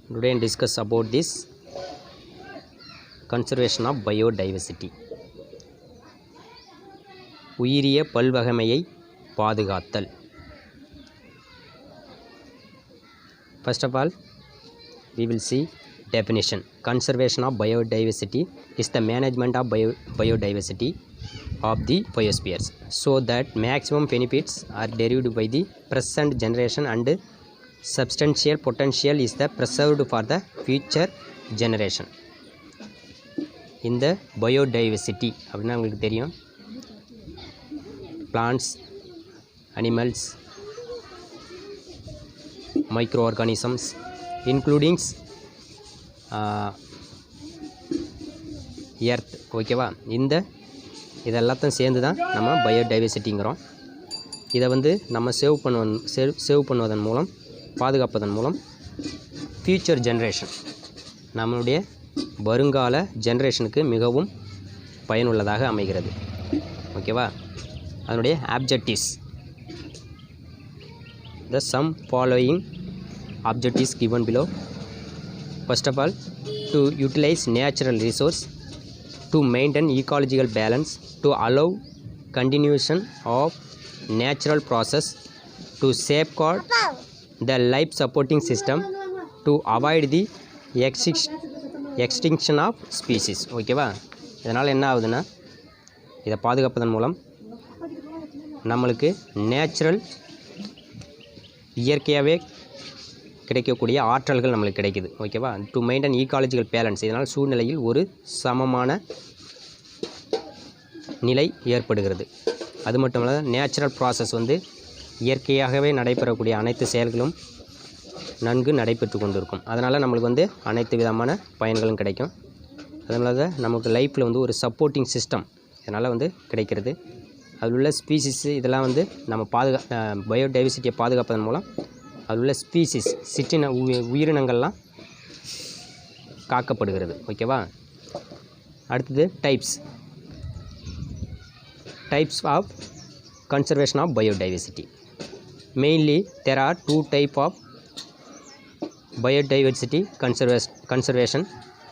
Today I discuss about this conservation of biodiversity. உயிரிய பல்வகைமையை பாதுகாத்தல். First of all, we will see definition. Conservation of biodiversity is the management of biodiversity of the biospheres so that maximum benefits are derived by the present generation and substantial potential is the preserved for the future generation. இந்த biodiversity அப்படின்னா உங்களுக்கு தெரியும், plants, animals, microorganisms including earth. ஓகேவா? இதெல்லாத்தையும் சேர்ந்து தான் நம்ம பயோடைவர்சிட்டிங்கிறோம். இதை நம்ம சேவ் பண்ணுவதன் மூலம், பாதுகாப்பதன் மூலம் ஃப்யூச்சர் ஜென்ரேஷன், நம்மளுடைய வருங்கால ஜென்ரேஷனுக்கு மிகவும் பயனுள்ளதாக அமைகிறது. ஓகேவா? அதனுடைய objectives. The some following objectives given below. First of all, to utilize natural resource, to maintain ecological balance, to allow continuation of natural process, to safeguard the life supporting system, to avoid the extinction of species. ஓகேவா? இதனால் என்ன ஆகுதுன்னா, இதை பாதுகாப்பதன் மூலம் நம்மளுக்கு natural, இயற்கையாகவே கிடைக்கக்கூடிய ஆற்றல்கள் நம்மளுக்கு கிடைக்குது. ஓகேவா? டு மெயின்டைன் ஈகாலஜிக்கல் பேலன்ஸ், இதனால் சூழ்நிலையில் ஒரு சமமான நிலை ஏற்படுகிறது. அது மட்டும் இல்லாமல் நேச்சுரல் ப்ராசஸ் இயற்கையாகவே நடைபெறக்கூடிய அனைத்து செயல்களும் நன்கு நடைபெற்று கொண்டிருக்கும். அதனால் நம்மளுக்கு அனைத்து விதமான பயன்களும் கிடைக்கும். அதனால தான் நமக்கு லைஃப்பில் ஒரு சப்போர்ட்டிங் சிஸ்டம் இதனால் கிடைக்கிறது. அதில் உள்ள ஸ்பீசிஸு இதெல்லாம் நம்ம பயோடைவர்சிட்டியை பாதுகாப்பதன் மூலம் அதில் உள்ள ஸ்பீசிஸ், சிற்றின உயிரினங்கள்லாம் காக்கப்படுகிறது. ஓகேவா? அடுத்தது types of conservation of biodiversity. Mainly there are 2 types of biodiversity conservation.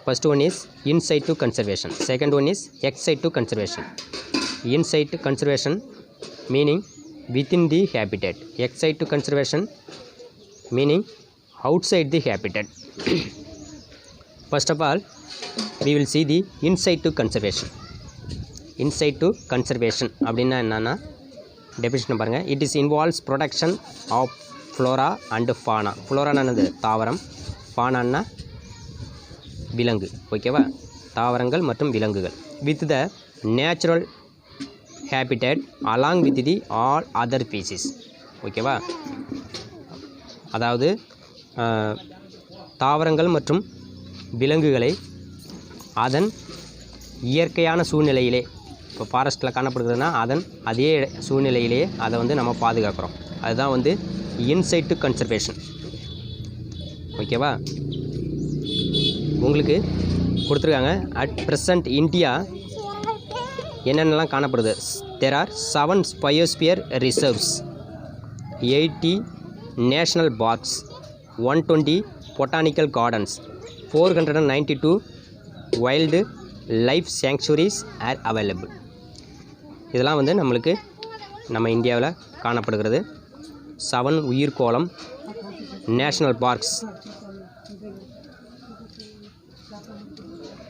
First one is in situ conservation. Second one is ex situ conservation. In situ conservation meaning within the habitat. Ex situ conservation meaning outside the habitat. First of all, we will see the in situ conservation. In situ conservation அப்படின்னா என்னன்னா, definition பாருங்கள். It is involves production of flora and fauna. ஃப்ளோரானது தாவரம், ஃபானான்னா விலங்கு. ஓகேவா? தாவரங்கள் மற்றும் விலங்குகள். With the natural habitat along with the all other species. ஓகேவா? அதாவது தாவரங்கள் மற்றும் விலங்குகளை அதன் இயற்கையான சூழ்நிலையிலே, இப்போ ஃபாரஸ்ட்டில் காணப்படுகிறதுனா அதே சூழ்நிலையிலேயே அதை நம்ம பாதுகாக்கிறோம். அதுதான் இன்சைட்டு கன்சர்வேஷன். ஓகேவா? உங்களுக்கு கொடுத்துருக்காங்க. அட் ப்ரெசண்ட் இந்தியா என்னென்னலாம் காணப்படுது? There are 7 biosphere reserves, 80 national parks, 120 botanical gardens, 492 wild life sanctuaries are available. இதெல்லாம் நம்மளுக்கு நம்ம இந்தியாவில் காணப்படுகிறது. 7 உயிர்கோளம், நேஷ்னல் பார்க்ஸ்,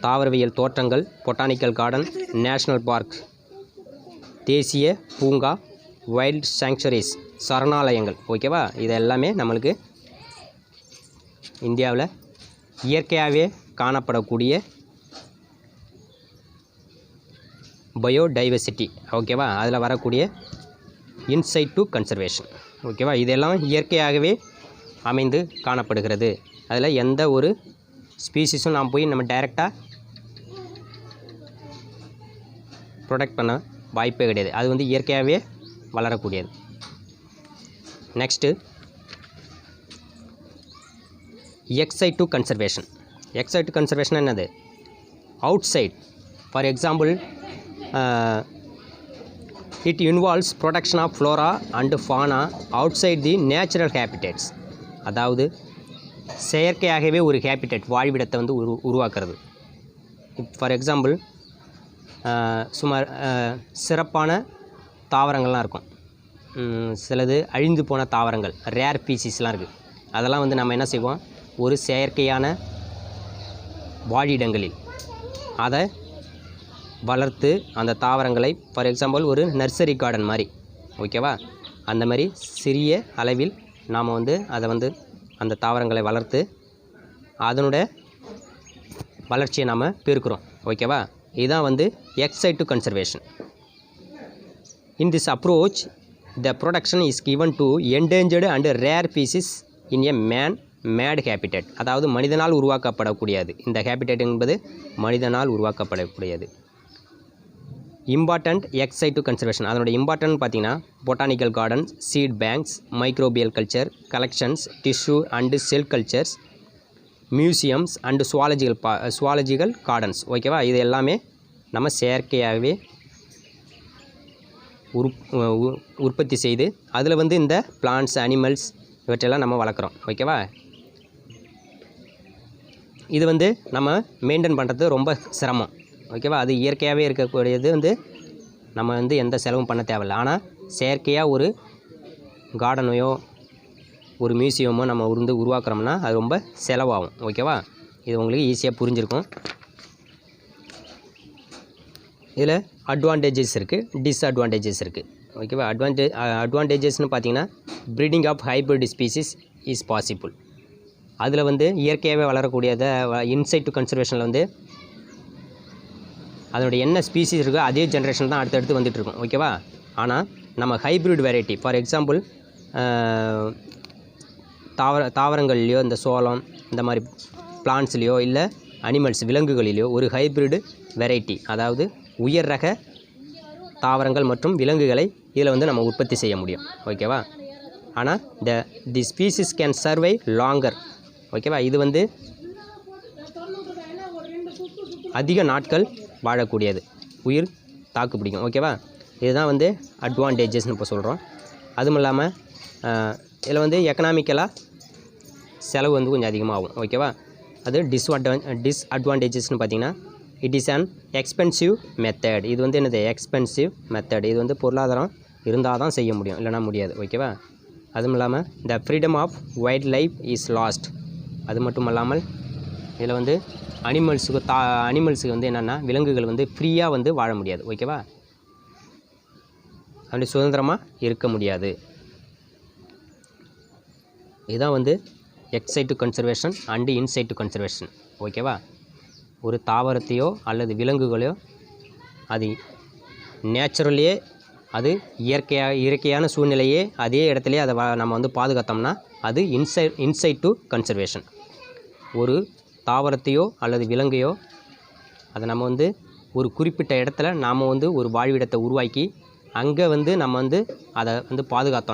தாவரவியல் தோற்றங்கள், பொட்டானிக்கல் கார்டன், நேஷ்னல் பார்க், தேசிய பூங்கா, வைல்ட் சாங்சுவரிஸ், சரணாலயங்கள். ஓகேவா? இது எல்லாமே நம்மளுக்கு இந்தியாவில் இயற்கையாகவே காணப்படக்கூடிய பயோடைவர்சிட்டி. ஓகேவா? அதில் வரக்கூடிய இன்சைட் டு கன்சர்வேஷன். ஓகேவா? இதெல்லாம் இயற்கையாகவே அமைந்து காணப்படுகிறது. அதில் எந்த ஒரு ஸ்பீசிஸும் நாம் போய் நம்ம டைரெக்டாக ப்ரொடெக்ட் பண்ண வாய்ப்பே கிடையாது. அது இயற்கையாகவே வளரக்கூடியது. Next ex situ conservation. Ex situ conservation என்னது? அவுட் சைட். For example, it involves protection of flora and fauna outside the natural habitats. அதாவது செயற்கையாகவே ஒரு ஹேபிட்டட் வாழ்விடத்தை வந்து உருவாக்குறது. ஃபார் எக்ஸாம்பிள் சுமார் சிறப்பான தாவரங்கள்லாம் இருக்கும், சிலது அழிந்து போன தாவரங்கள், ரேர் பீசிஸ்லாம் இருக்குது. அதெல்லாம் வந்து நம்ம என்ன செய்வோம், ஒரு செயற்கையான வாழிடங்களில் அதை வளர்த்து அந்த தாவரங்களை, ஃபார் எக்ஸாம்பிள் ஒரு நர்சரி கார்டன் மாதிரி, ஓகேவா, அந்த மாதிரி சிறிய அளவில் நாம் வந்து அதை வந்து அந்த தாவரங்களை வளர்த்து அதனோட வளர்ச்சியை நாம் பெருக்கிறோம், ஓகேவா. இதுதான் வந்து ex situ conservation. In this approach, the protection is given to endangered and rare species in a man-made habitat. அதாவது மனிதனால் உருவாக்கப்படக்கூடியது. இந்த ஹேபிட்டட் என்பது மனிதனால் உருவாக்கப்படக்கூடியது. இம்பார்ட்டண்ட் எக்ஸ் சைட் கன்சர்வேஷன், அதனுடைய இம்பார்ட்டன்ட் பார்த்தீங்கன்னா botanical gardens, seed banks, microbial culture, collections, tissue and cell cultures, museums and zoological gardens, ஓகேவா. இது எல்லாமே நம்ம செயற்கையாகவே உற்பத்தி செய்து அதில் வந்து இந்த பிளான்ட்ஸ், அனிமல்ஸ் இவற்றெல்லாம் நம்ம வளர்க்குறோம், ஓகேவா. இது வந்து நம்ம மெயின்டைன் பண்ணுறது ரொம்ப சிரமம், ஓகேவா. அது இயற்கையாகவே இருக்கக்கூடியது வந்து நம்ம வந்து எந்த செலவும் பண்ண தேவையில்லை. ஆனால் செயற்கையாக ஒரு கார்டனையோ ஒரு மியூசியமோ நம்ம வந்து உருவாக்குறோம்னா அது ரொம்ப செலவாகும், ஓகேவா. இது உங்களுக்கு ஈஸியாக புரிஞ்சிருக்கும். இதில் அட்வான்டேஜஸ் இருக்குது, டிஸ்அட்வான்டேஜஸ் இருக்குது, ஓகேவா. அட்வான்டேஜஸ்னு பார்த்தீங்கன்னா breeding of hybrid species is possible. அதில் வந்து இயற்கையாகவே வளரக்கூடியதை இன்சைட் டு கன்சர்வேஷனில் வந்து அதனுடைய என்ன ஸ்பீசிஸ் இருக்கோ அதே ஜென்ரேஷன் தான் அடுத்தடுத்து வந்துட்டுருக்கும், ஓகேவா. ஆனால் நம்ம ஹைப்ரிட் வெரைட்டி, ஃபார் எக்ஸாம்பிள் தாவரங்கள்லையோ இந்த சோளம் இந்த மாதிரி பிளான்ட்ஸ்லேயோ இல்லை அனிமல்ஸ் விலங்குகளிலேயோ ஒரு ஹைப்ரிட் வெரைட்டி, அதாவது உயர் ரக தாவரங்கள் மற்றும் விலங்குகளை இதில் வந்து நம்ம உற்பத்தி செய்ய முடியும், ஓகேவா. ஆனால் தி ஸ்பீசிஸ் கேன் சர்வை லாங்கர், ஓகேவா. இது வந்து அதிக நாட்கள் வாழக்கூடியது, உயிர் தாக்கு பிடிக்கும், ஓகேவா. இதுதான் வந்து அட்வான்டேஜஸ்னு இப்போ சொல்கிறோம். அதுவும் இல்லாமல் இதில் வந்து எக்கனாமிக்கலாக செலவு வந்து கொஞ்சம் அதிகமாகும், ஓகேவா. அது டிஸ்அட்வான்டேஜஸ்னு பார்த்திங்கன்னா it is an expensive method. இது வந்து என்னது, எக்ஸ்பென்சிவ் மெத்தட். இது வந்து பொருளாதாரம் இருந்தால் தான் செய்ய முடியும், இல்லைனா முடியாது, ஓகேவா. அதுவும் இல்லாமல் the freedom of wild life is lost. அது மட்டும் இல்லாமல் இதில் வந்து அனிமல்ஸுக்கு வந்து என்னென்னா விலங்குகள் வந்து ஃப்ரீயாக வந்து வாழ முடியாது, ஓகேவா. அப்படி சுதந்திரமாக இருக்க முடியாது. இதுதான் வந்து ex situ conservation and in situ conservation, ஓகேவா. ஒரு தாவரத்தையோ அல்லது விலங்குகளையோ அது நேச்சுரலியே, அது இயற்கையான சூழ்நிலையே அதே இடத்துலையே அதை நம்ம வந்து பாதுகாத்தோம்னா அது இன்சைட் டு கன்சர்வேஷன். ஒரு தாவரத்தையோ அல்லது விலங்கையோ அதை நம்ம வந்து ஒரு குறிப்பிட்ட இடத்துல நாம் வந்து ஒரு வாழ்விடத்தை உருவாக்கி அங்கே வந்து நம்ம வந்து அதை வந்து பாதுகாத்தோம்.